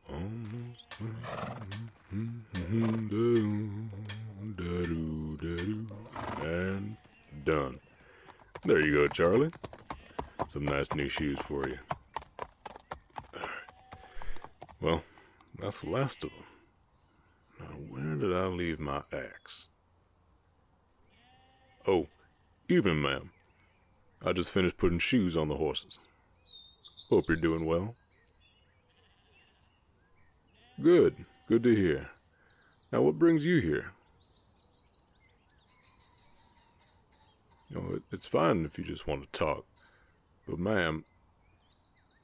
Almost and done. There you go, Charlie. Some nice new shoes for you. Alright. Well, that's the last of them. Now, where did I leave my axe? Oh, evening, ma'am. I just finished putting shoes on the horses. Hope you're doing well. Good. Good to hear. Now, what brings you here? It's fine if you just want to talk. But, ma'am,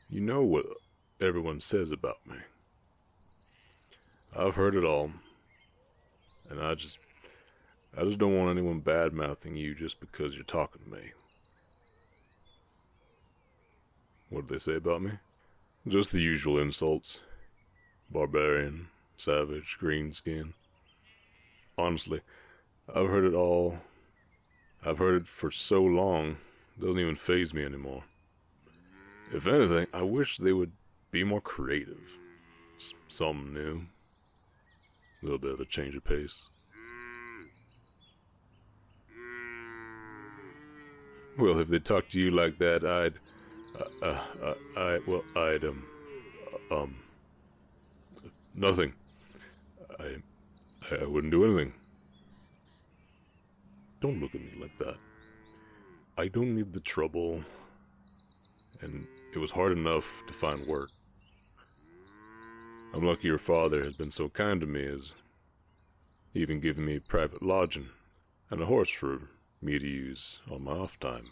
you know what everyone says about me. I've heard it all. And I just don't want anyone bad-mouthing you just because you're talking to me. What did they say about me? Just the usual insults. Barbarian, savage, green skin. Honestly, I've heard it all. I've heard it for so long, it doesn't even faze me anymore. If anything, I wish they would be more creative. Something new. A little bit of a change of pace. Well, if they talked to you like that, nothing. I wouldn't do anything. Don't look at me like that. I don't need the trouble, and it was hard enough to find work. I'm lucky your father has been so kind to me as even giving me private lodging and a horse for me to use on my off time.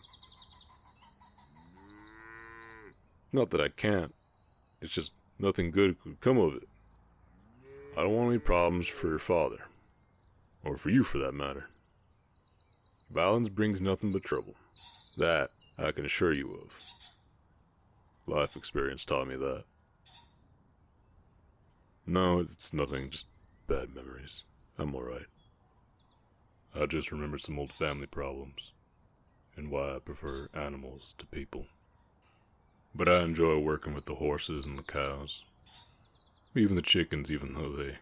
Not that I can't, it's just nothing good could come of it. I don't want any problems for your father, or for you for that matter. Violence brings nothing but trouble. That I can assure you of. Life experience taught me that. No, it's nothing, just bad memories. I'm alright. I just remembered some old family problems, and why I prefer animals to people. But I enjoy working with the horses and the cows. Even the chickens, even though they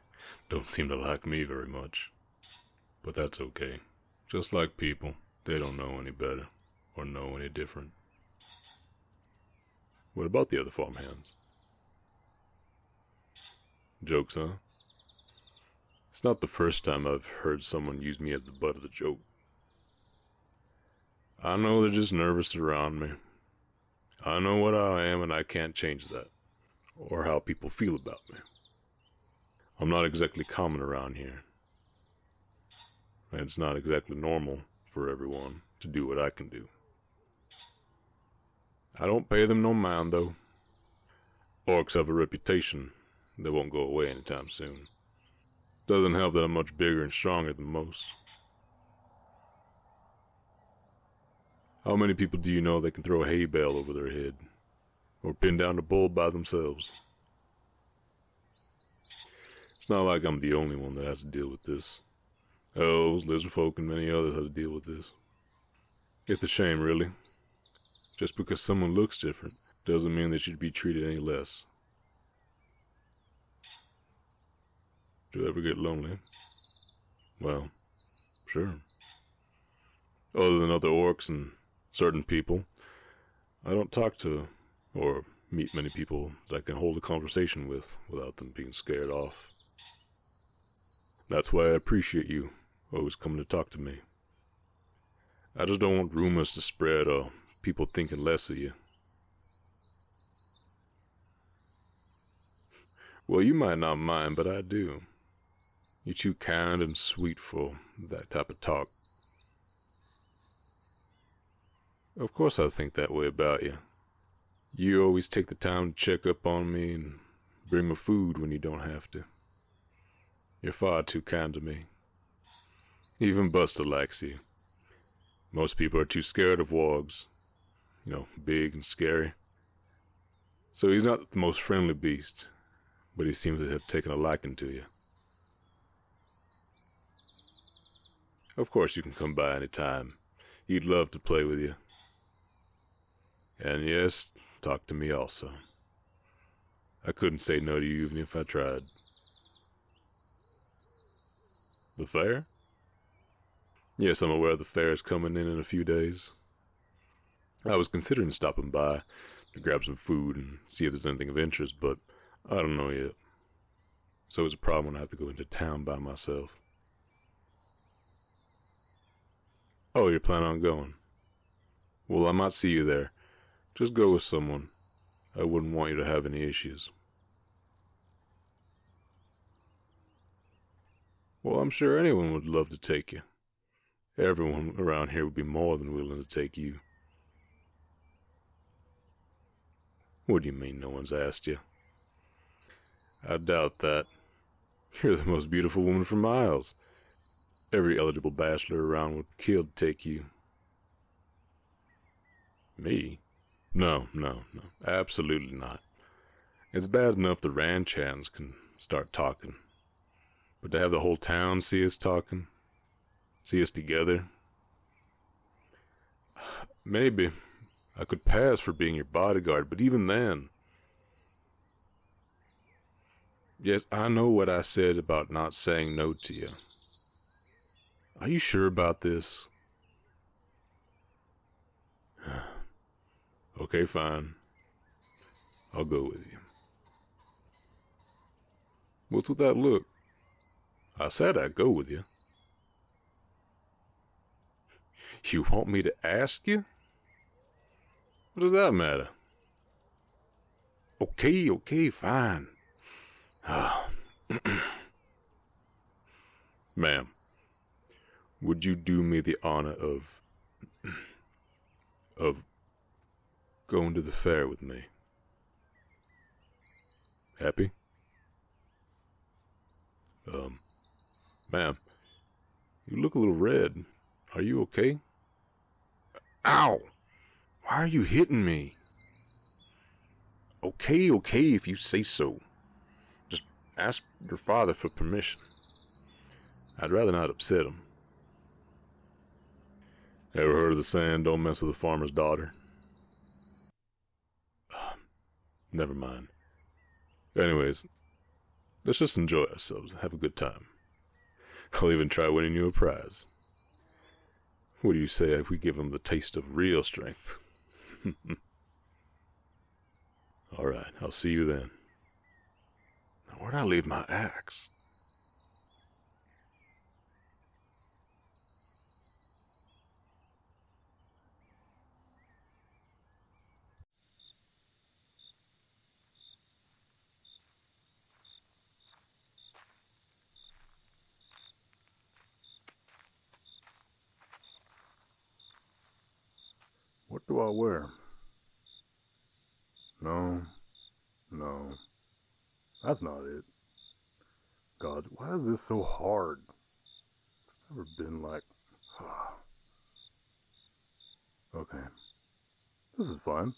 don't seem to like me very much. But that's okay. Just like people, they don't know any better, or know any different. What about the other farmhands? Jokes, huh? It's not the first time I've heard someone use me as the butt of the joke. I know they're just nervous around me. I know what I am and I can't change that, or how people feel about me. I'm not exactly common around here. And it's not exactly normal for everyone to do what I can do. I don't pay them no mind, though. Orcs have a reputation that won't go away anytime soon. Doesn't help that I'm much bigger and stronger than most. How many people do you know that can throw a hay bale over their head, or pin down a bull by themselves? It's not like I'm the only one that has to deal with this. Elves, lizard folk, and many others have to deal with this. It's a shame, really. Just because someone looks different doesn't mean they should be treated any less. Do you ever get lonely? Well, sure. Other than other orcs and certain people, I don't talk to or meet many people that I can hold a conversation with without them being scared off. That's why I appreciate you always coming to talk to me. I just don't want rumors to spread or people thinking less of you. Well, you might not mind, but I do. You're too kind and sweet for that type of talk. Of course I think that way about you. You always take the time to check up on me and bring me food when you don't have to. You're far too kind to me. Even Buster likes you. Most people are too scared of wargs. Big and scary. So he's not the most friendly beast, but he seems to have taken a liking to you. Of course you can come by any time. He'd love to play with you. And yes, talk to me also. I couldn't say no to you even if I tried. The fair? Yes, I'm aware the fair is coming in a few days. I was considering stopping by to grab some food and see if there's anything of interest, but I don't know yet. So it's a problem when I have to go into town by myself. Oh, you're planning on going? Well, I might see you there. Just go with someone. I wouldn't want you to have any issues. Well, I'm sure anyone would love to take you. Everyone around here would be more than willing to take you. What do you mean no one's asked you? I doubt that. You're the most beautiful woman for miles. Every eligible bachelor around would kill to take you. Me? No. Absolutely not. It's bad enough the ranch hands can start talking. But to have the whole town see us talking, see us together. Maybe I could pass for being your bodyguard, but even then. Yes, I know what I said about not saying no to you. Are you sure about this? Okay, fine. I'll go with you. What's with that look? I said I'd go with you. You want me to ask you? What does that matter? Okay, fine. Ma'am, would you do me the honor of going to the fair with me? Happy? Ma'am, you look a little red. Are you okay? Ow! Why are you hitting me? Okay, if you say so. Just ask your father for permission. I'd rather not upset him. Ever heard of the saying, don't mess with a farmer's daughter? Never mind. Anyways, let's just enjoy ourselves, have a good time. I'll even try winning you a prize. What do you say if we give him the taste of real strength? Alright, I'll see you then. Now, where'd I leave my axe? What do I wear? No. That's not it. God, why is this so hard? It's never been like... Okay. This is fine.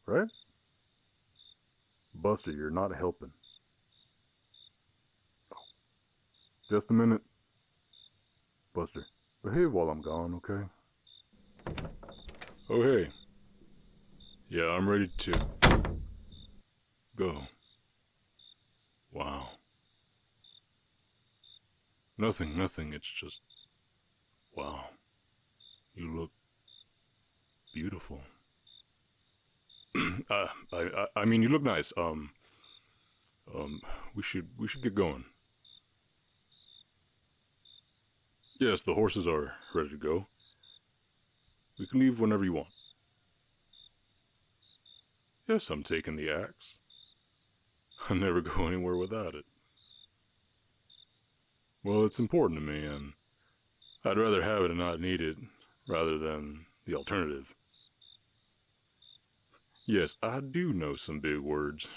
Right? Buster, you're not helping. Just a minute. Buster, behave while I'm gone, okay? Oh, hey. Yeah, I'm ready to go. Wow. Nothing, it's just... Wow. You look... beautiful. I mean, you look nice. We should get going. Yes, the horses are ready to go. We can leave whenever you want. Yes, I'm taking the axe. I'll never go anywhere without it. Well, it's important to me, and I'd rather have it and not need it, rather than the alternative. Yes, I do know some big words.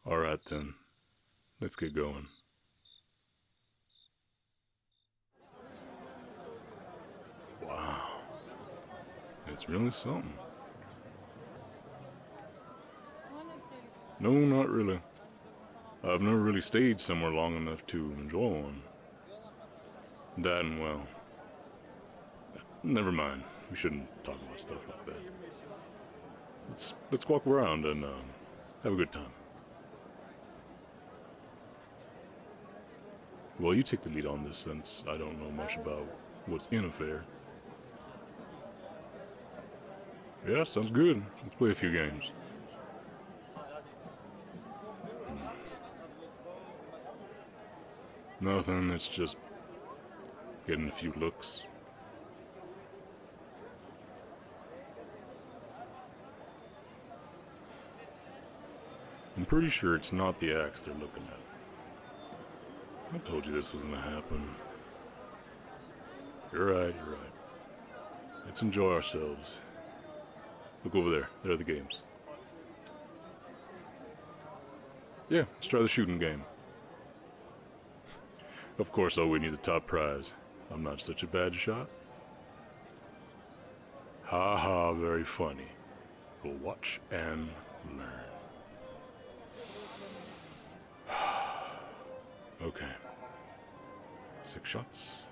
Alright then, let's get going. Wow, it's really something. No, not really. I've never really stayed somewhere long enough to enjoy one. That and well... Never mind, we shouldn't talk about stuff like that. let's walk around and have a good time. Well, you take the lead on this since I don't know much about what's in a fair. Yeah, sounds good. Let's play a few games. Nothing, it's just getting a few looks. I'm pretty sure it's not the axe they're looking at. I told you this was gonna happen. You're right, you're right. Let's enjoy ourselves. Look over there, there are the games. Yeah, let's try the shooting game. Of course, I'll win you the top prize. I'm not such a bad shot. Ha ha, very funny. We'll watch and learn. Okay. 6 shots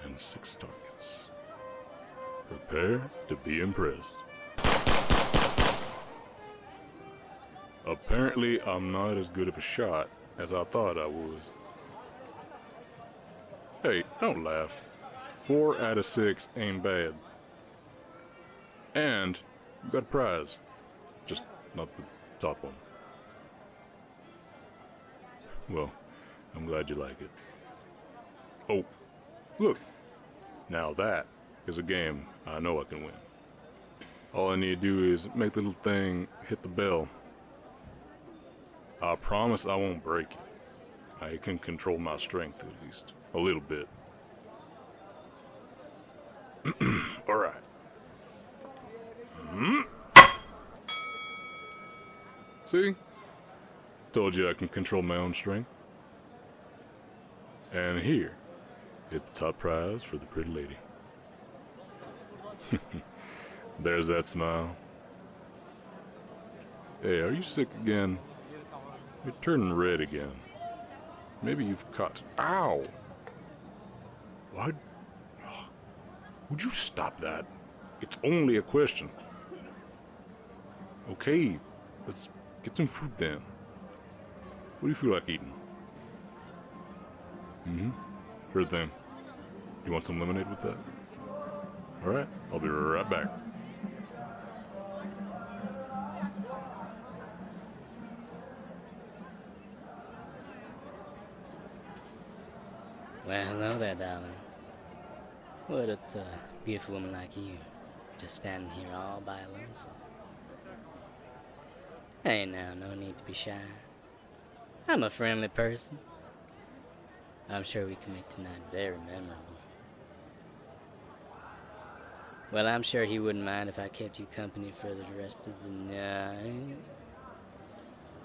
and 6 targets. Prepare to be impressed. Apparently, I'm not as good of a shot as I thought I was. Hey, don't laugh. 4 out of 6 ain't bad. And you got a prize. Just not the top one. Well, I'm glad you like it. Oh, look. Now that is a game I know I can win. All I need to do is make the little thing hit the bell. I promise I won't break it. I can control my strength at least. A little bit. Alright. See? Told you I can control my own strength. And here is the top prize for the pretty lady. There's that smile. Hey, are you sick again? You're turning red again. Maybe you've caught... Ow! What? Would you stop that? It's only a question. Okay, let's get some fruit then. What do you feel like eating? Sure thing. You want some lemonade with that? Alright, I'll be right back. Well, hello there, darling. What is a beautiful woman like you, just standing here all by lonesome? Hey now, no need to be shy. I'm a friendly person. I'm sure we can make tonight very memorable. Well, I'm sure he wouldn't mind if I kept you company for the rest of the night.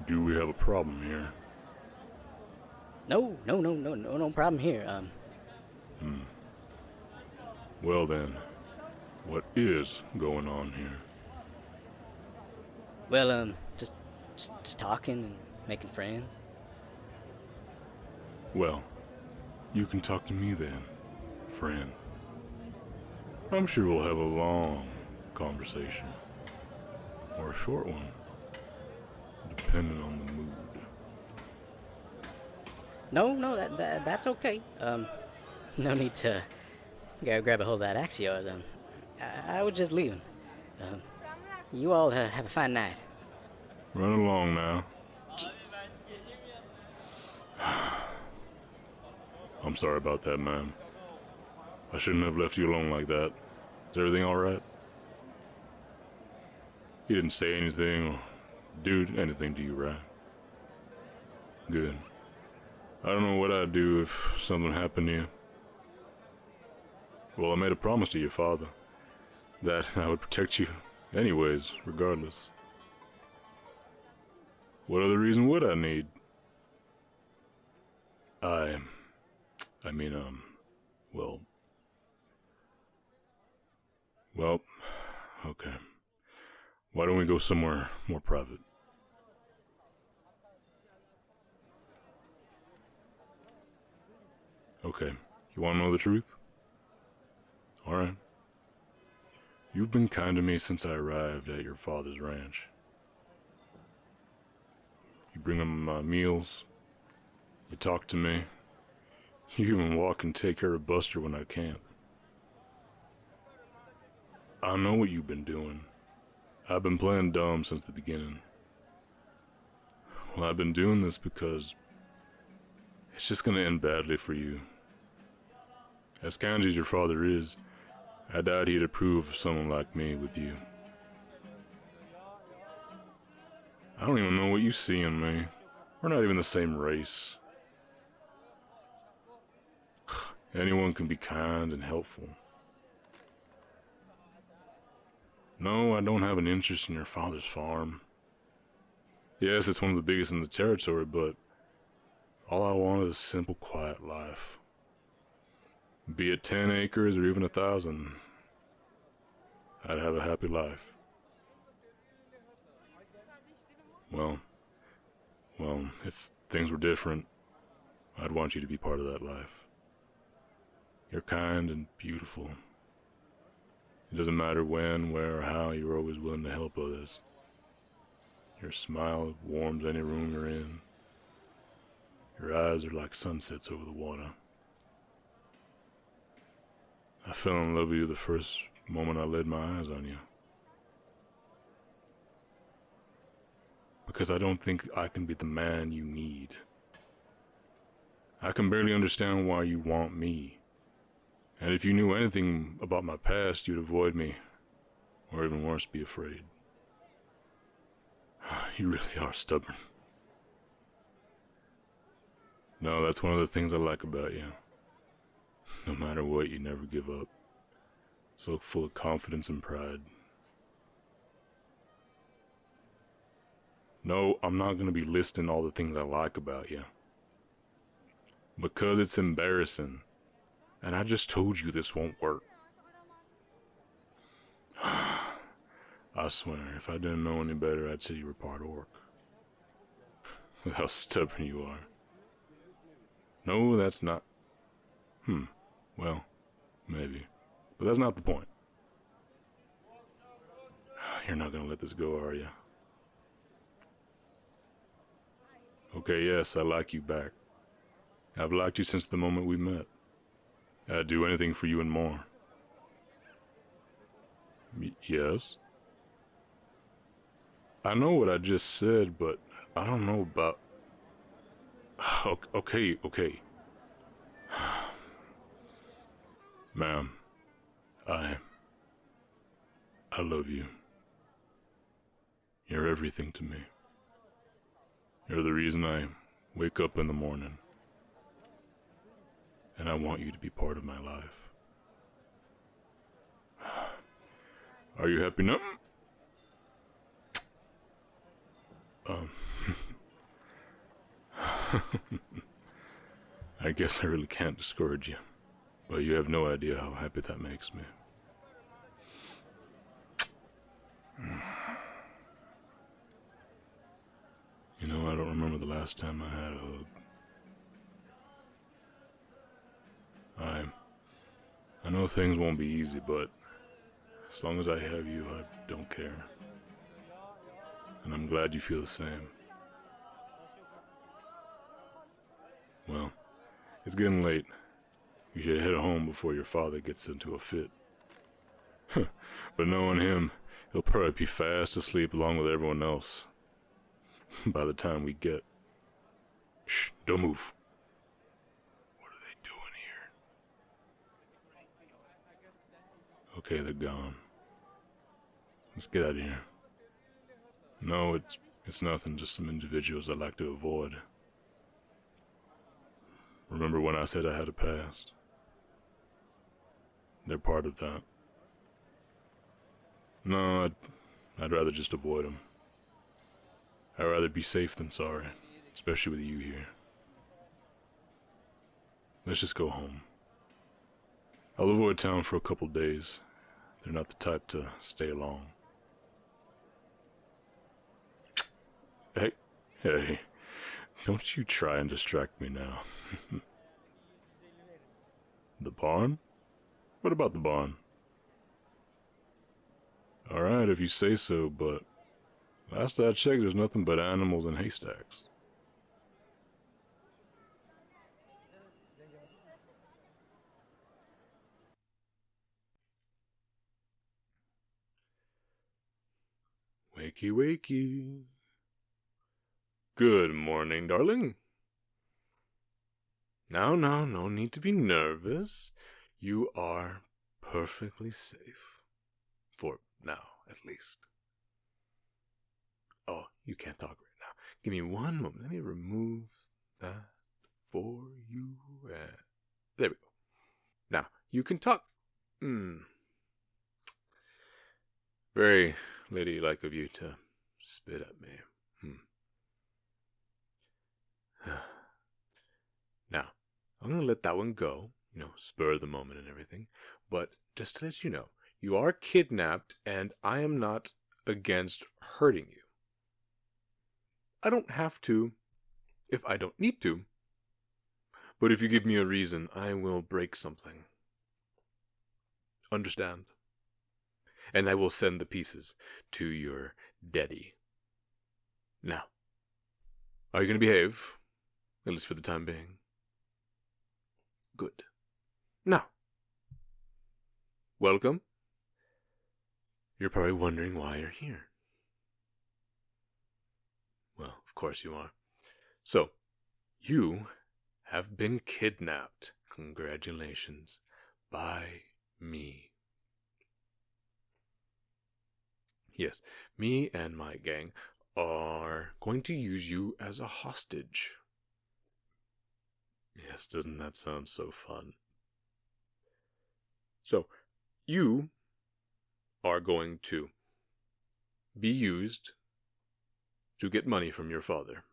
Do we have a problem here? No problem here. Well then, what is going on here? Well, just talking and making friends. Well, you can talk to me then, friend. I'm sure we'll have a long conversation. Or a short one, depending on the mood. No, that's okay. No need to go grab a hold of that axe of yours. I was just leaving. You all have a fine night. Run along now. Jeez. I'm sorry about that, man. I shouldn't have left you alone like that. Is everything alright? He didn't say anything or do anything to you, right? Good. I don't know what I'd do if something happened to you. Well, I made a promise to your father that I would protect you anyways, regardless. What other reason would I need? Well, okay. Why don't we go somewhere more private? Okay, you want to know the truth? Alright. You've been kind to me since I arrived at your father's ranch. You bring him my meals. You talk to me. You even walk and take care of Buster when I can't. I know what you've been doing. I've been playing dumb since the beginning. Well, I've been doing this because it's just gonna end badly for you. As kind as your father is, I doubt he'd approve of someone like me with you. I don't even know what you see in me. We're not even the same race. Anyone can be kind and helpful. No, I don't have an interest in your father's farm. Yes, it's one of the biggest in the territory, but all I want is a simple, quiet life. Be it 10 acres or even 1,000, I'd have a happy life. Well, if things were different, I'd want you to be part of that life. You're kind and beautiful. It doesn't matter when, where, or how, you're always willing to help others. Your smile warms any room you're in. Your eyes are like sunsets over the water. I fell in love with you the first moment I laid my eyes on you. Because I don't think I can be the man you need. I can barely understand why you want me. And if you knew anything about my past, you'd avoid me. Or even worse, be afraid. You really are stubborn. No, that's one of the things I like about you. No matter what, you never give up. So full of confidence and pride. No, I'm not going to be listing all the things I like about you. Because it's embarrassing. And I just told you this won't work. I swear, if I didn't know any better, I'd say you were part orc. How stubborn you are. No, that's not... Well, maybe. But that's not the point. You're not gonna let this go, are you? Okay, yes, I like you back. I've liked you since the moment we met. I'd do anything for you and more. Yes? I know what I just said, but I don't know about... Okay. Ma'am, I love you. You're everything to me. You're the reason I wake up in the morning. And I want you to be part of my life. Are you happy now? I guess I really can't discourage you. But you have no idea how happy that makes me. You know, I don't remember the last time I had a hug. I know things won't be easy, but as long as I have you, I don't care. And I'm glad you feel the same. Well, it's getting late. You should head home before your father gets into a fit. But knowing him, he'll probably be fast asleep along with everyone else. By the time we get... Shh, don't move. What are they doing here? Okay, they're gone. Let's get out of here. No, it's nothing, just some individuals I'd like to avoid. Remember when I said I had a past? They're part of that. No, I'd rather just avoid them. I'd rather be safe than sorry, especially with you here. Let's just go home. I'll avoid town for a couple days. They're not the type to stay long. Hey, don't you try and distract me now. The barn? What about the barn? Alright, if you say so, but last I checked, there's nothing but animals and haystacks. Wakey, wakey. Good morning, darling. Now, no need to be nervous. You are perfectly safe. For now, at least. Oh, you can't talk right now. Give me one moment. Let me remove that for you. There we go. Now, you can talk. Very ladylike of you to spit at me. Now, I'm going to let that one go. Spur of the moment and everything. But just to let you know, you are kidnapped and I am not against hurting you. I don't have to if I don't need to. But if you give me a reason, I will break something. Understand? And I will send the pieces to your daddy. Now, are you going to behave? At least for the time being. Good. Now, welcome. You're probably wondering why you're here. Well, of course you are. So, you have been kidnapped. Congratulations. By me. Yes, me and my gang are going to use you as a hostage. Yes, doesn't that sound so fun? So, you are going to be used to get money from your father.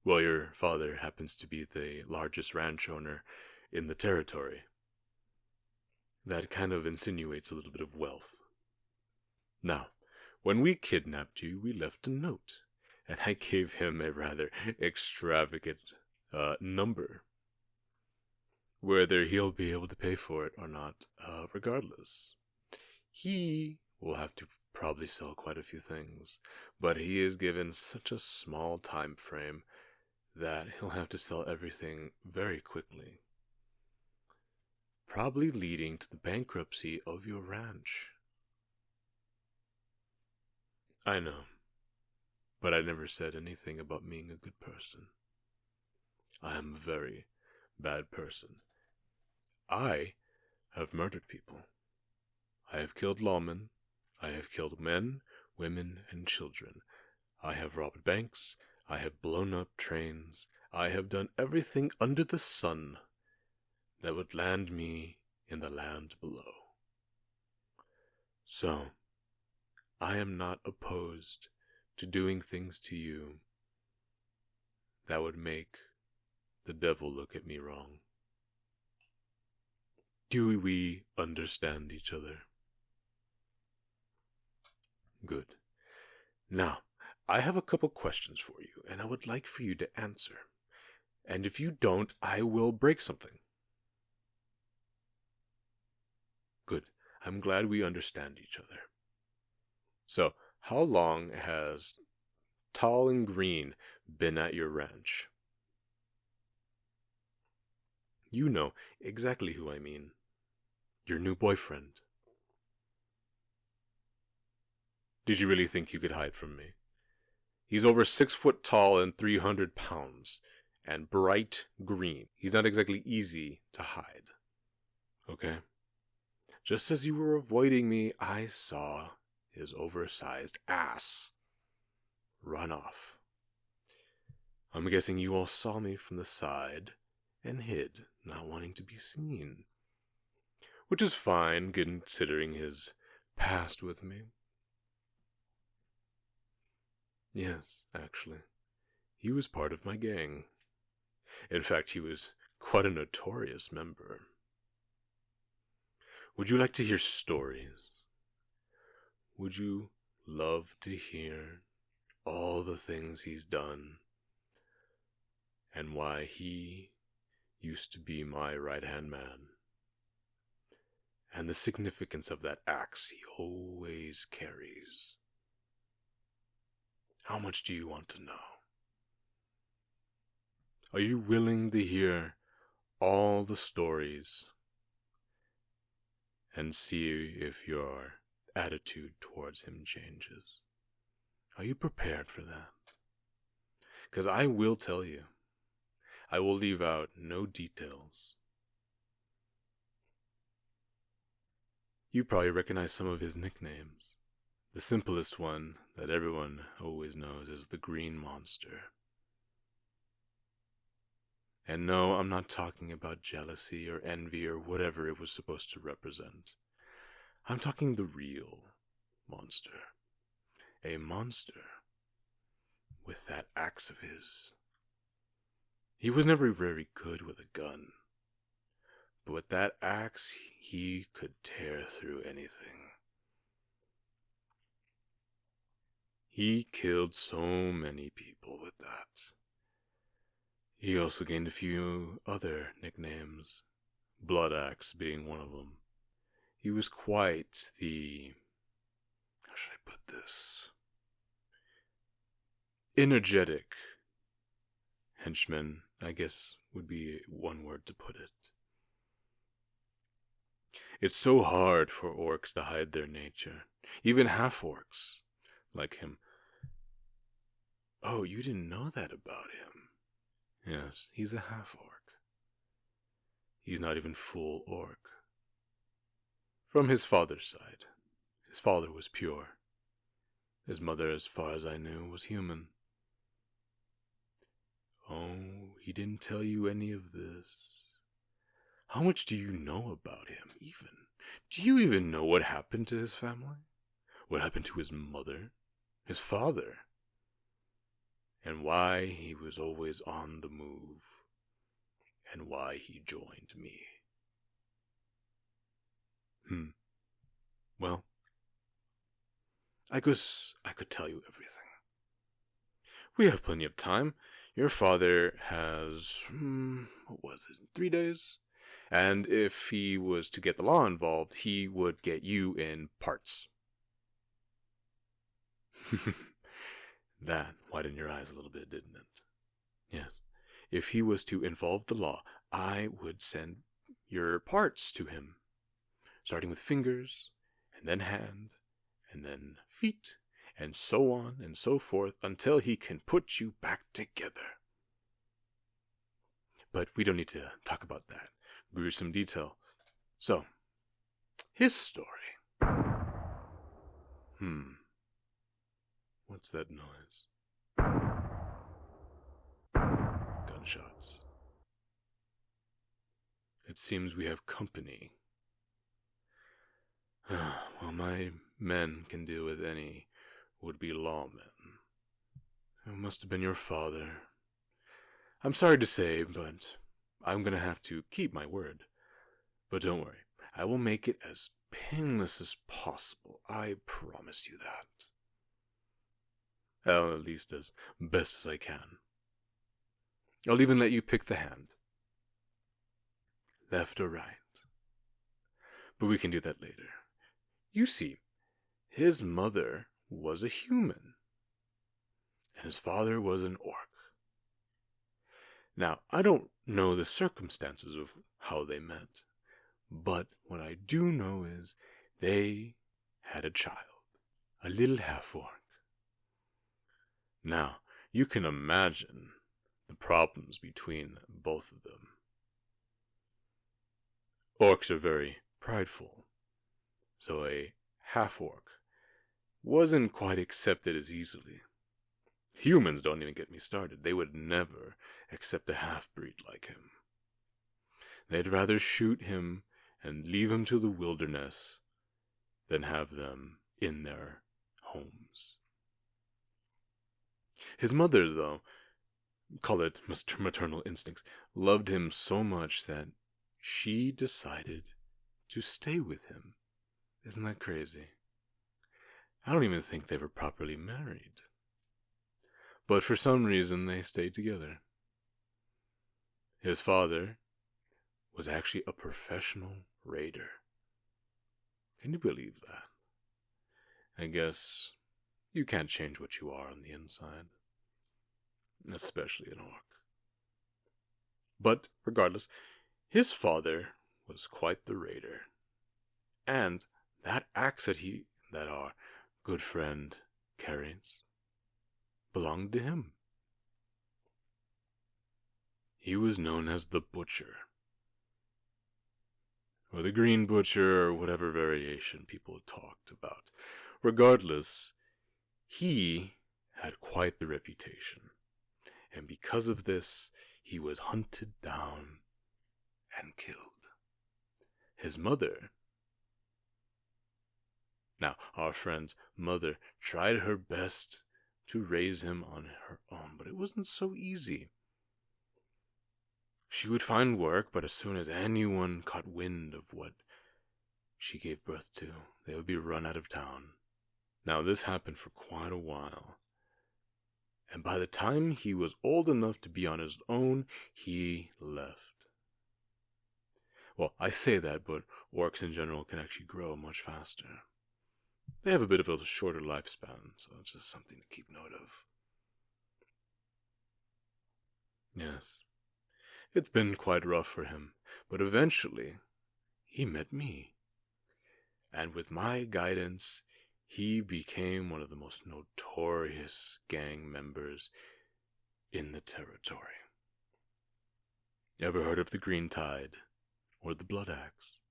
Well, your father happens to be the largest ranch owner in the territory. That kind of insinuates a little bit of wealth. Now, when we kidnapped you, we left a note, and I gave him a rather extravagant number. Whether he'll be able to pay for it or not, regardless. He will have to probably sell quite a few things, but he is given such a small time frame that he'll have to sell everything very quickly. Probably leading to the bankruptcy of your ranch. I know, but I never said anything about being a good person. I am a very bad person. I have murdered people. I have killed lawmen. I have killed men, women, and children. I have robbed banks. I have blown up trains. I have done everything under the sun that would land me in the land below. So, I am not opposed to doing things to you that would make the devil look at me wrong. Do we understand each other? Good. Now, I have a couple questions for you, and I would like for you to answer. And if you don't, I will break something. Good. I'm glad we understand each other. So, how long has Tall and Green been at your ranch? You know exactly who I mean. Your new boyfriend. Did you really think you could hide from me? He's over 6 foot tall and 300 pounds, and bright green. He's not exactly easy to hide. Okay? Just as you were avoiding me, I saw his oversized ass run off. I'm guessing you all saw me from the side and hid, not wanting to be seen. Which is fine, considering his past with me. Yes, actually. He was part of my gang. In fact, he was quite a notorious member. Would you like to hear stories? Would you love to hear all the things he's done and why he used to be my right-hand man and the significance of that axe he always carries. How much do you want to know? Are you willing to hear all the stories and see if your attitude towards him changes? Are you prepared for that? Because I will tell you, I will leave out no details. You probably recognize some of his nicknames. The simplest one that everyone always knows is the Green Monster. And no, I'm not talking about jealousy or envy or whatever it was supposed to represent. I'm talking the real monster. A monster with that axe of his. He was never very good with a gun, but with that axe, he could tear through anything. He killed so many people with that. He also gained a few other nicknames, Blood Axe being one of them. He was quite the, how should I put this, energetic henchman, I guess would be one word to put it. It's so hard for orcs to hide their nature, even half-orcs like him. Oh, you didn't know that about him? Yes, he's a half-orc. He's not even full orc. From his father's side. His father was pure. His mother, as far as I knew, was human. Oh, he didn't tell you any of this. How much do you know about him, even? Do you even know what happened to his family? What happened to his mother? His father? And why he was always on the move? And why he joined me? Well, I guess I could tell you everything. We have plenty of time. Your father has, 3 days? And if he was to get the law involved, he would get you in parts. That widened your eyes a little bit, didn't it? Yes. If he was to involve the law, I would send your parts to him, starting with fingers, and then hand, and then feet, and so on and so forth, until he can put you back together. But we don't need to talk about that gruesome detail. So, his story. What's that noise? Gunshots. It seems we have company. Well, my men can deal with any would-be lawmen. It must have been your father. I'm sorry to say, but I'm gonna have to keep my word. But don't worry, I will make it as painless as possible. I promise you that. Well, at least as best as I can. I'll even let you pick the hand. Left or right. But we can do that later. You see, his mother was a human, and his father was an orc. Now, I don't know the circumstances of how they met, but what I do know is they had a child, a little half-orc. Now, you can imagine the problems between both of them. Orcs are very prideful, so a half-orc wasn't quite accepted as easily. Humans don't even get me started. They would never accept a half-breed like him. They'd rather shoot him and leave him to the wilderness than have them in their homes. His mother, though, call it maternal instincts, loved him so much that she decided to stay with him. Isn't that crazy? I don't even think they were properly married. But for some reason, they stayed together. His father was actually a professional raider. Can you believe that? I guess you can't change what you are on the inside. Especially an orc. But, regardless, his father was quite the raider. And that axe that our good friend carries belonged to him. He was known as the Butcher. Or the Green Butcher, or whatever variation people talked about. Regardless, he had quite the reputation. And because of this, he was hunted down and killed. His mother... Now, our friend's mother tried her best to raise him on her own, but it wasn't so easy. She would find work, but as soon as anyone caught wind of what she gave birth to, they would be run out of town. Now, this happened for quite a while. And by the time he was old enough to be on his own, he left. Well, I say that, but orcs in general can actually grow much faster. They have a bit of a shorter lifespan, so it's just something to keep note of. Yes, it's been quite rough for him, but eventually, he met me. And with my guidance, he became one of the most notorious gang members in the territory. Ever heard of the Green Tide or the Blood Axe?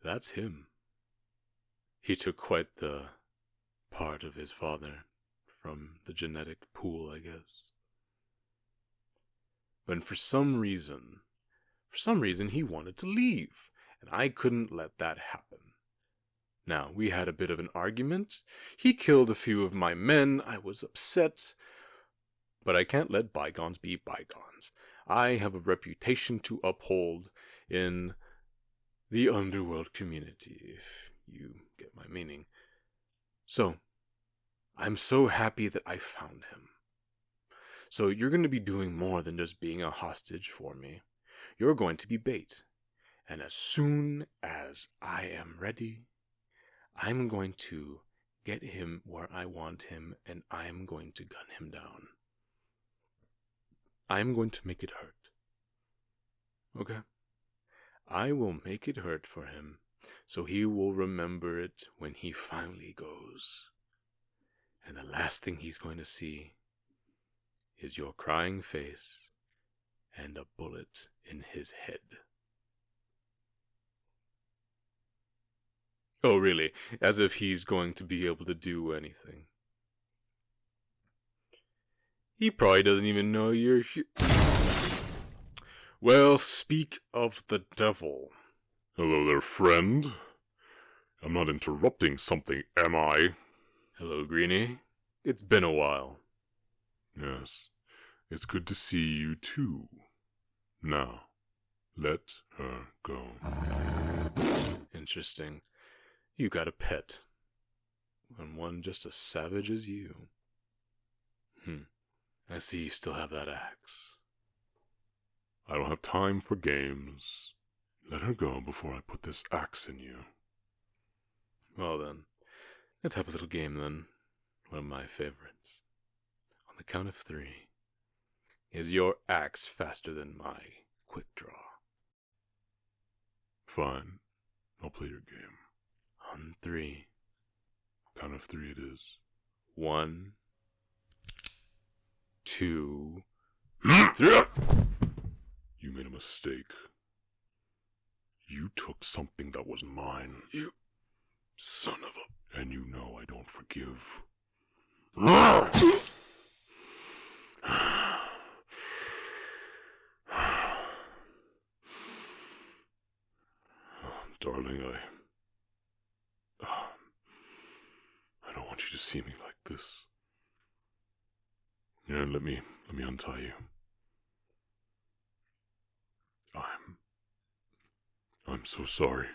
That's him. He took quite the part of his father from the genetic pool, I guess. But for some reason he wanted to leave, and I couldn't let that happen. Now, we had a bit of an argument. He killed a few of my men. I was upset. But I can't let bygones be bygones. I have a reputation to uphold in the underworld community, if you get my meaning. So, I'm so happy that I found him. So you're going to be doing more than just being a hostage for me. You're going to be bait. And as soon as I am ready, I'm going to get him where I want him, and I'm going to gun him down. I'm going to make it hurt. Okay? I will make it hurt for him, so he will remember it when he finally goes. And the last thing he's going to see is your crying face and a bullet in his head. Oh, really? As if he's going to be able to do anything. He probably doesn't even know you're here. Well, speak of the devil. Hello there, friend. I'm not interrupting something, am I? Hello, Greenie. It's been a while. Yes, it's good to see you too. Now, let her go. Interesting. You got a pet. And one just as savage as you. I see you still have that axe. I don't have time for games. Let her go before I put this axe in you. Well then, let's have a little game then. One of my favorites. On the count of 3. Is your axe faster than my quick draw? Fine. I'll play your game. On 3. Count of 3 it is. 1, 2, 3. You made a mistake. You took something that was mine. You son of a... And you know I don't forgive. Darling, I don't want you to see me like this. Yeah, let me untie you. I'm so sorry.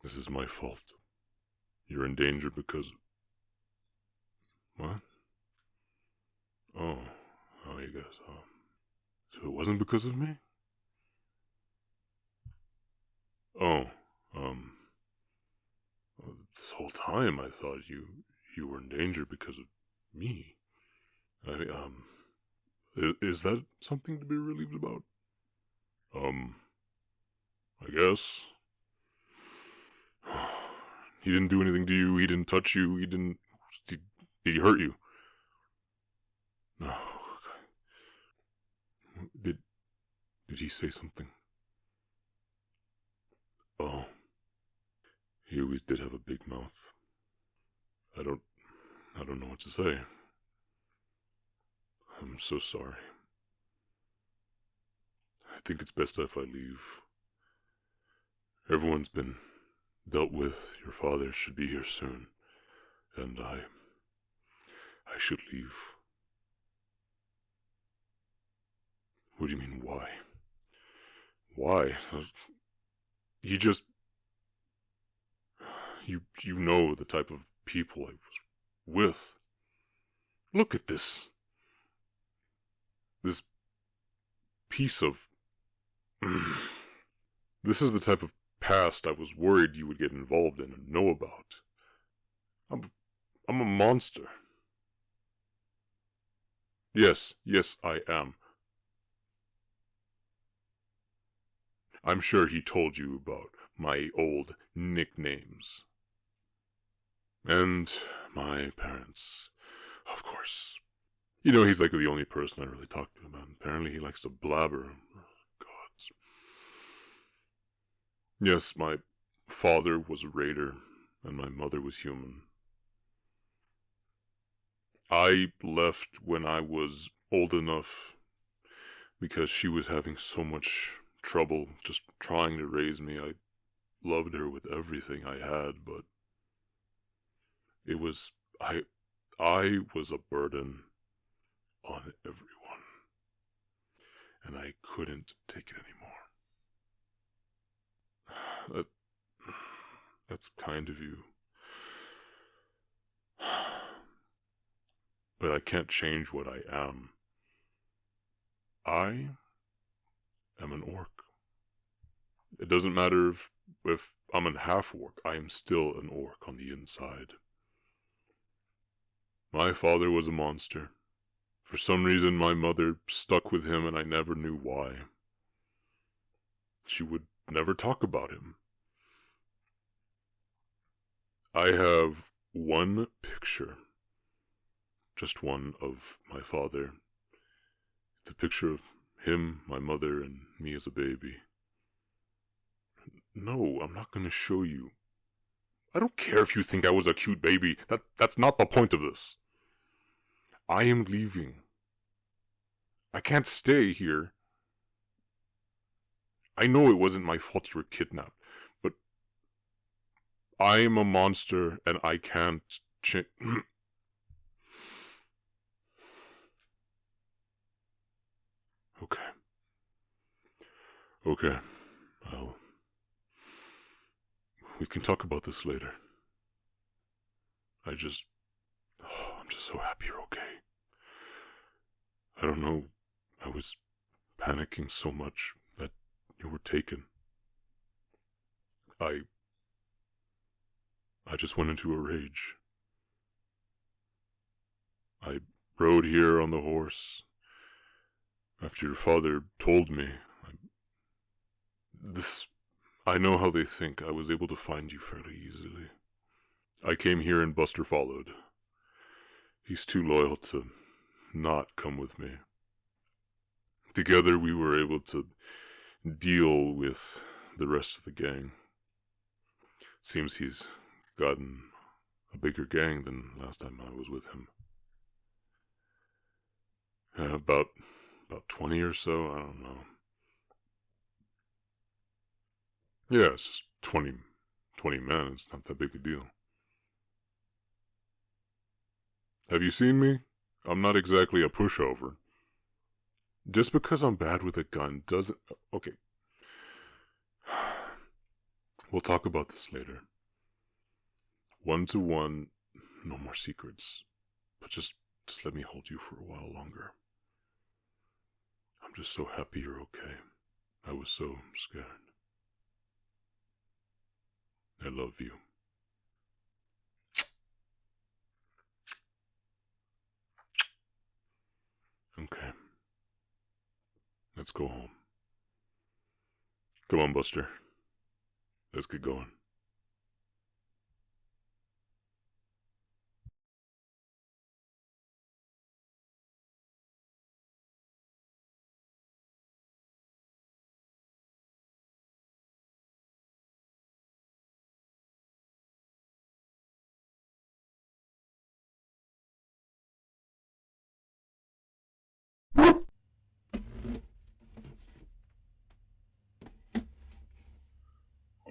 This is my fault. You're in danger because... What? Oh, you guys, so it wasn't because of me? Oh, this whole time I thought you were in danger because of me. Is that something to be relieved about? I guess. He didn't do anything to you, he didn't touch you, did he hurt you? No. Did he say something? Oh. He always did have a big mouth. I don't know what to say. I'm so sorry. I think it's best if I leave. Everyone's been dealt with. Your father should be here soon. And I should leave. What do you mean, why? Why? You just... You know the type of people I was with. Look at this. This piece of... This is the type of past I was worried you would get involved in and know about. I'm a monster. Yes, I am. I'm sure he told you about my old nicknames. And my parents, of course. You know, he's like the only person I really talk to about. Apparently he likes to blabber. Gods. Yes, my father was a raider, and my mother was human. I left when I was old enough because she was having so much trouble just trying to raise me. I loved her with everything I had, but it was... I was a burden on everyone, and I couldn't take it anymore. That's kind of you. But I can't change what I am. I am an orc. It doesn't matter if I'm a half-orc, I am still an orc on the inside. My father was a monster. For some reason, my mother stuck with him, and I never knew why. She would never talk about him. I have one picture, just one, of my father. It's a picture of him, my mother, and me as a baby. No, I'm not going to show you. I don't care if you think I was a cute baby. That's not the point of this. I am leaving. I can't stay here. I know it wasn't my fault you were kidnapped, but I am a monster and I can't change. Okay. We can talk about this later. I'm just so happy you're okay. I don't know, I was panicking so much that you were taken. I just went into a rage. I rode here on the horse after your father told me. I know how they think. I was able to find you fairly easily. I came here and Buster followed. He's too loyal to not come with me. Together we were able to deal with the rest of the gang. Seems he's gotten a bigger gang than last time I was with him. About 20 or so, I don't know. Yeah, it's just 20 men, it's not that big a deal. Have you seen me? I'm not exactly a pushover. Just because I'm bad with a gun doesn't... Okay. We'll talk about this later. 1-to-1, no more secrets. But just let me hold you for a while longer. I'm just so happy you're okay. I was so scared. I love you. Let's go home. Come on, Buster. Let's get going.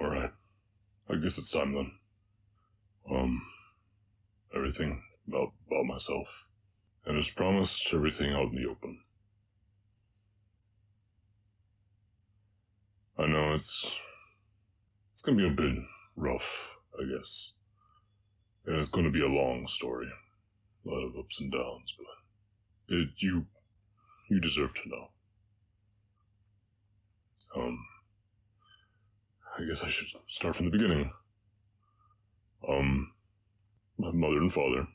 Alright. I guess it's time then. Everything about myself. And as promised, everything out in the open. I know it's gonna be a bit rough, I guess. And it's gonna be a long story. A lot of ups and downs, but you deserve to know. I guess I should start from the beginning. My mother and father.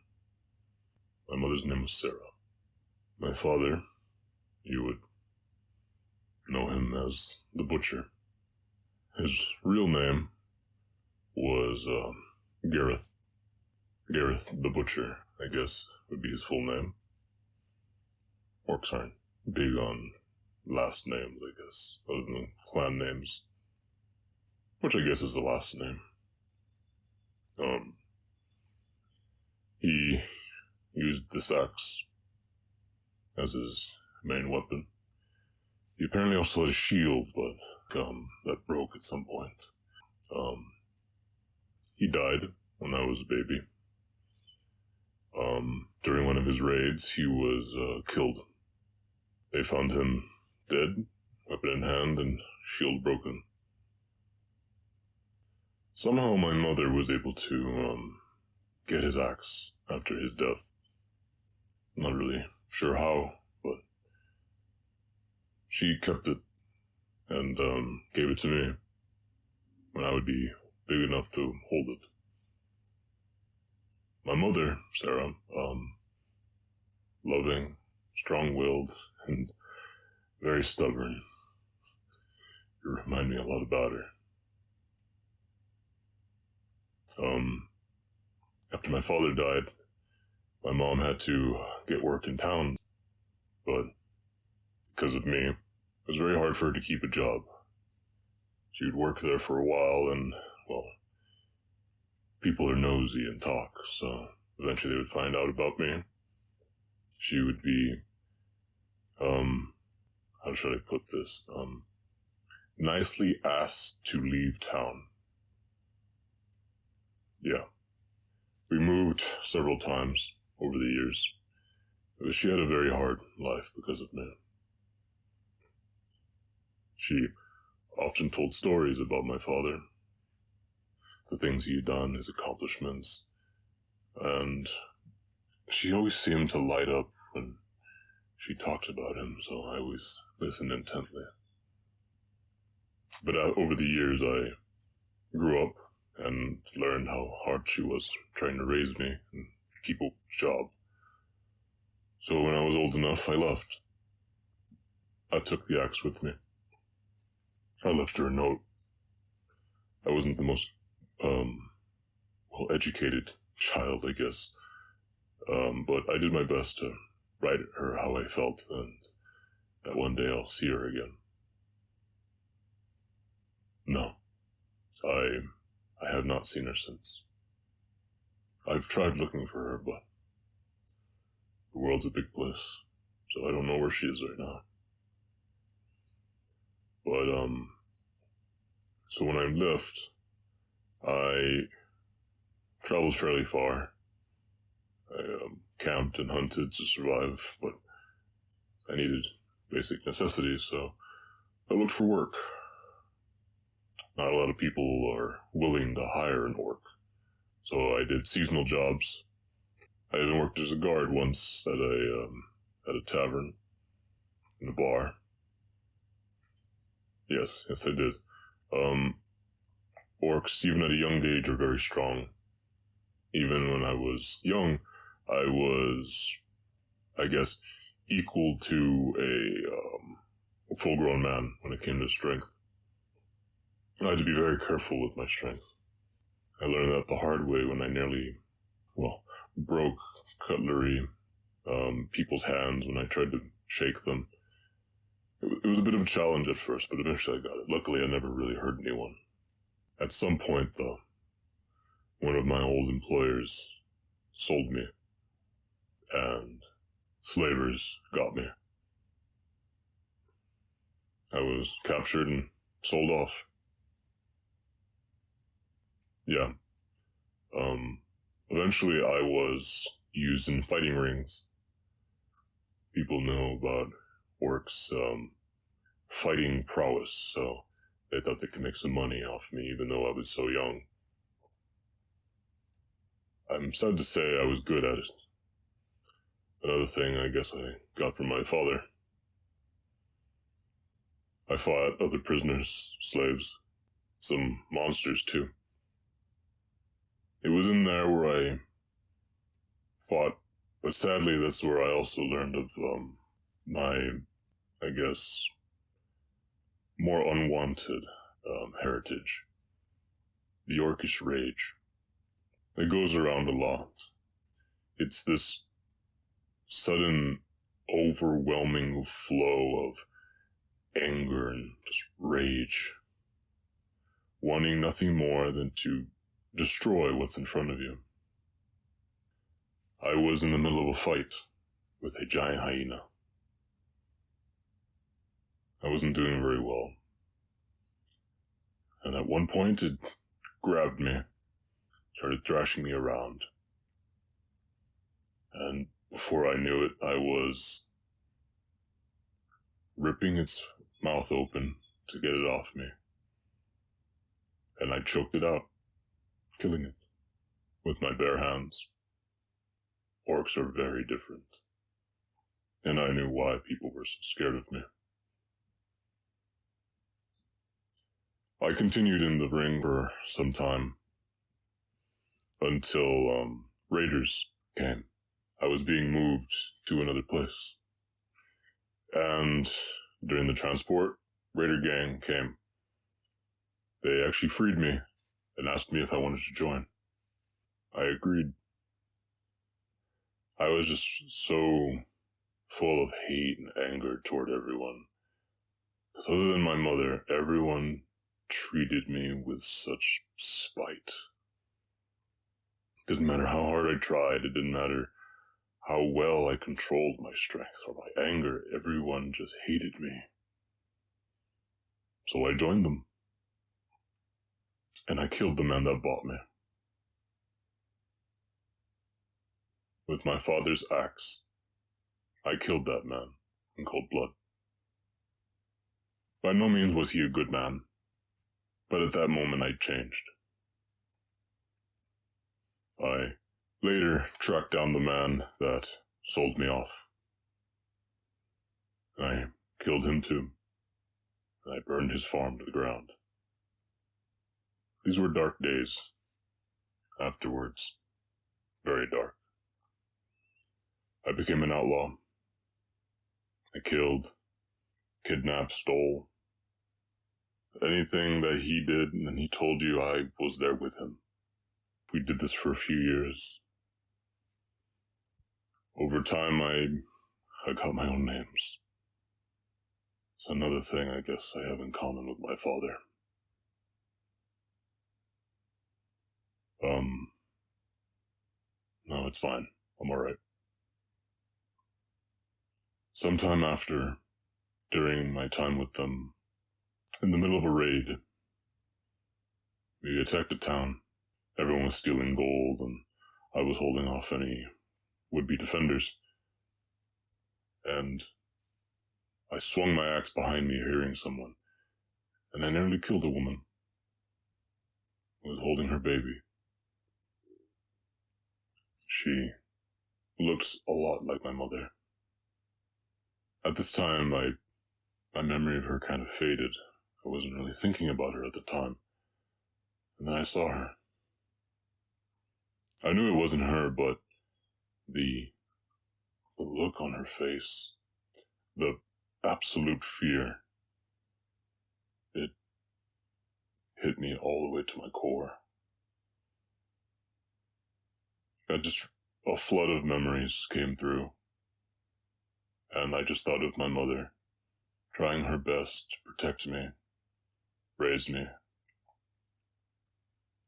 My mother's name was Sarah. My father, you would know him as the Butcher. His real name was, Gareth. Gareth the Butcher, I guess, would be his full name. Orcs aren't big on last names, I guess, other than clan names. Which I guess is the last name. He used this axe as his main weapon. He apparently also had a shield, but, that broke at some point. He died when I was a baby. During one of his raids, he was, killed. They found him dead, weapon in hand, and shield broken. Somehow my mother was able to, get his axe after his death. Not really sure how, but she kept it and, gave it to me when I would be big enough to hold it. My mother, Sarah, loving, strong-willed, and very stubborn. You remind me a lot about her. After my father died, my mom had to get work in town, but because of me, it was very hard for her to keep a job. She would work there for a while, and, well, people are nosy and talk, so eventually they would find out about me. She would be, how should I put this, nicely asked to leave town. Yeah. We moved several times over the years. But she had a very hard life because of me. She often told stories about my father, the things he had done, his accomplishments, and she always seemed to light up when she talked about him, so I always listened intently. But over the years, I grew up and learned how hard she was trying to raise me and keep a job. So when I was old enough, I left. I took the axe with me. I left her a note. I wasn't the most, well-educated child, I guess. But I did my best to write her how I felt, and that one day I'll see her again. No. I have not seen her since. I've tried looking for her, but the world's a big place, so I don't know where she is right now. But, so when I left, I traveled fairly far. I, camped and hunted to survive, but I needed basic necessities, so I looked for work. Not a lot of people are willing to hire an orc, so I did seasonal jobs. I even worked as a guard once at a tavern, in a bar. Yes, I did. Orcs, even at a young age, are very strong. Even when I was young, I was, I guess, equal to a full-grown man when it came to strength. I had to be very careful with my strength. I learned that the hard way when I nearly, broke cutlery, people's hands when I tried to shake them. It was a bit of a challenge at first, but eventually I got it. Luckily, I never really hurt anyone. At some point, though, one of my old employers sold me, and slavers got me. I was captured and sold off. Yeah. Eventually I was used in fighting rings. People know about orcs, fighting prowess, so they thought they could make some money off me, even though I was so young. I'm sad to say I was good at it. Another thing I guess I got from my father. I fought other prisoners, slaves, some monsters too. It was in there where I fought, but sadly that's where I also learned of my, I guess, more unwanted heritage. The Orcish rage. It goes around a lot. It's this sudden, overwhelming flow of anger and just rage, wanting nothing more than to destroy what's in front of you. I was in the middle of a fight with a giant hyena. I wasn't doing very well. And at one point it grabbed me, started thrashing me around. And before I knew it, I was ripping its mouth open to get it off me. And I choked it out, killing it with my bare hands. Orcs are very different. And I knew why people were so scared of me. I continued in the ring for some time until raiders came. I was being moved to another place. And during the transport, raider gang came. They actually freed me and asked me if I wanted to join. I agreed. I was just so full of hate and anger toward everyone. Because other than my mother, everyone treated me with such spite. It didn't matter how hard I tried, it didn't matter how well I controlled my strength or my anger, everyone just hated me. So I joined them. And I killed the man that bought me. With my father's axe, I killed that man in cold blood. By no means was he a good man, but at that moment I changed. I later tracked down the man that sold me off. I killed him too, and I burned his farm to the ground. These were dark days afterwards, very dark. I became an outlaw. I killed, kidnapped, stole. Anything that he did, and he told you, I was there with him. We did this for a few years. Over time, I got my own names. It's another thing I guess I have in common with my father. No, it's fine. I'm alright. Sometime after, during my time with them, in the middle of a raid, we attacked a town. Everyone was stealing gold, and I was holding off any would-be defenders. And I swung my axe behind me, hearing someone, and I nearly killed a woman who was holding her baby. She looks a lot like my mother. At this time, my memory of her kind of faded. I wasn't really thinking about her at the time. And then I saw her. I knew it wasn't her, but the look on her face, the absolute fear. It hit me all the way to my core. A flood of memories came through, and I just thought of my mother, trying her best to protect me, raise me,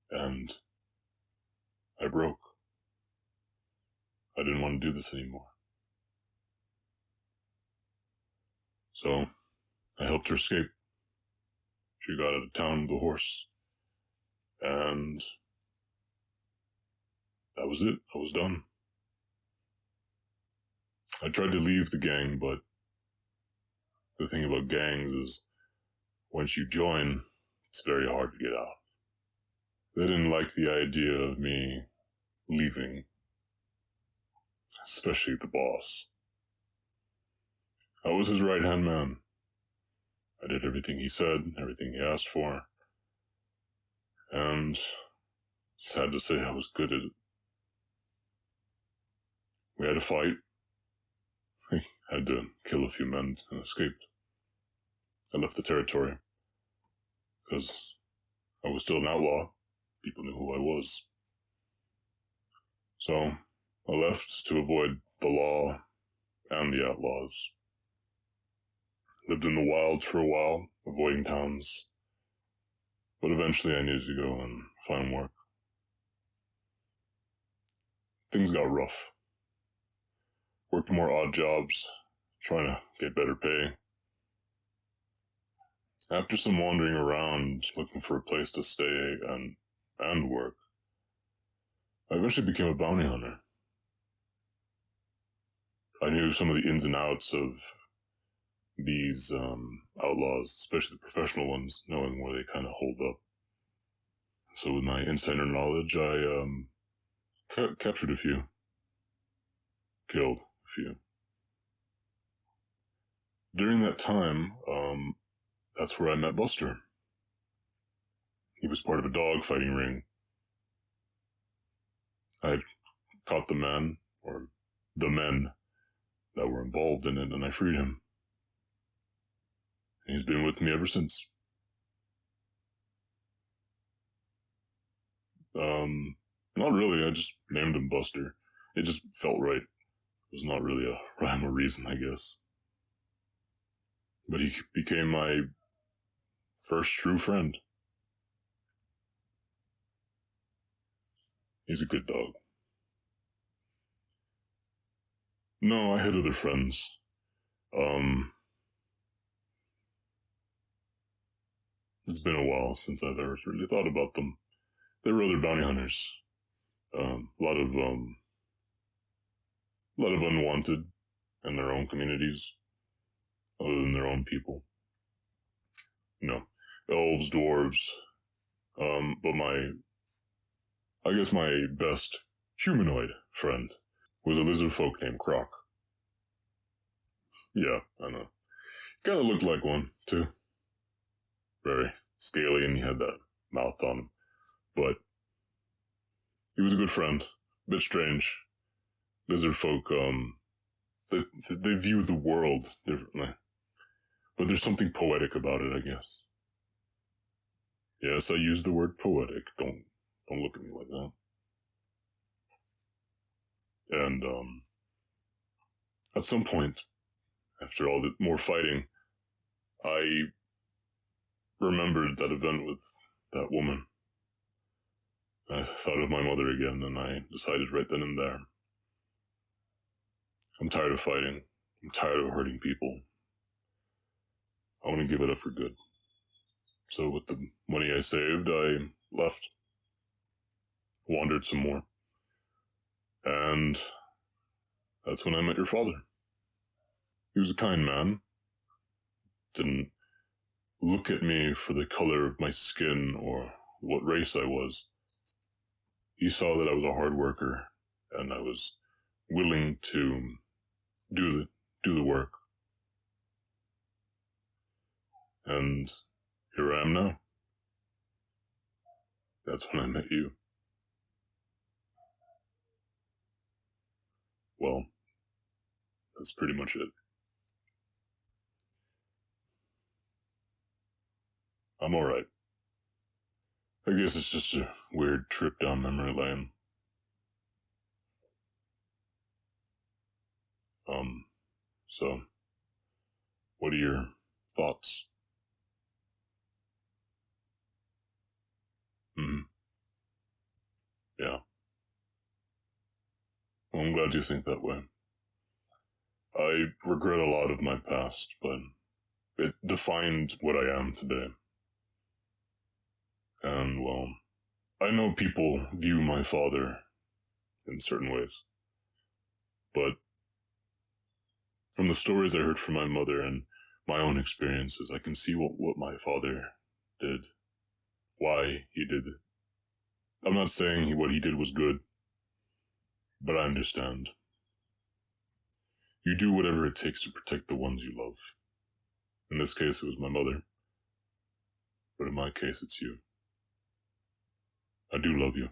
and I broke. I didn't want to do this anymore. So, I helped her escape. She got out of town with a horse, and that was it. I was done. I tried to leave the gang, but the thing about gangs is once you join, it's very hard to get out. They didn't like the idea of me leaving, especially the boss. I was his right-hand man. I did everything he said, everything he asked for, and sad to say I was good at it. We had a fight. I had to kill a few men and escaped. I left the territory because I was still an outlaw. People knew who I was. So I left to avoid the law and the outlaws. Lived in the wilds for a while, avoiding towns. But eventually I needed to go and find work. Things got rough. Worked more odd jobs, trying to get better pay. After some wandering around, looking for a place to stay and work, I eventually became a bounty hunter. I knew some of the ins and outs of these outlaws, especially the professional ones, knowing where they kind of hold up. So with my insider knowledge, I captured a few. Killed a few. During that time, that's where I met Buster. He was part of a dog fighting ring. I caught the men that were involved in it, and I freed him. He's been with me ever since. Not really, I just named him Buster. It just felt right. It was not really a rhyme or reason, I guess. But he became my first true friend. He's a good dog. No, I had other friends. It's been a while since I've ever really thought about them. There were other bounty hunters. A lot of unwanted in their own communities, other than their own people. Elves, dwarves. But I guess my best humanoid friend was a lizard folk named Croc. Yeah, I know. Kind of looked like one, too. Very scaly, and he had that mouth on him. But he was a good friend. A bit strange. Lizard folk, they view the world differently. But there's something poetic about it, I guess. Yes, I use the word poetic. Don't look at me like that. And, at some point, after all the more fighting, I remembered that event with that woman. I thought of my mother again, and I decided right then and there. I'm tired of fighting. I'm tired of hurting people. I want to give it up for good. So with the money I saved, I left. Wandered some more. And that's when I met your father. He was a kind man. Didn't look at me for the color of my skin or what race I was. He saw that I was a hard worker, and I was willing to do the work. And here I am now. That's when I met you. Well, that's pretty much it. I'm alright. I guess it's just a weird trip down memory lane. So, what are your thoughts? Yeah. Well, I'm glad you think that way. I regret a lot of my past, but it defined what I am today. And, well, I know people view my father in certain ways, but from the stories I heard from my mother and my own experiences, I can see what my father did, why he did it. I'm not saying what he did was good, but I understand. You do whatever it takes to protect the ones you love. In this case, it was my mother, but in my case, it's you. I do love you.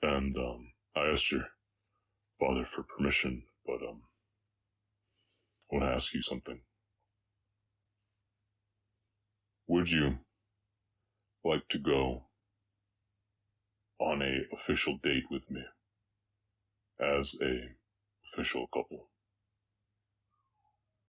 And, I asked your father for permission, but, I want to ask you something. Would you like to go on a official date with me as a official couple?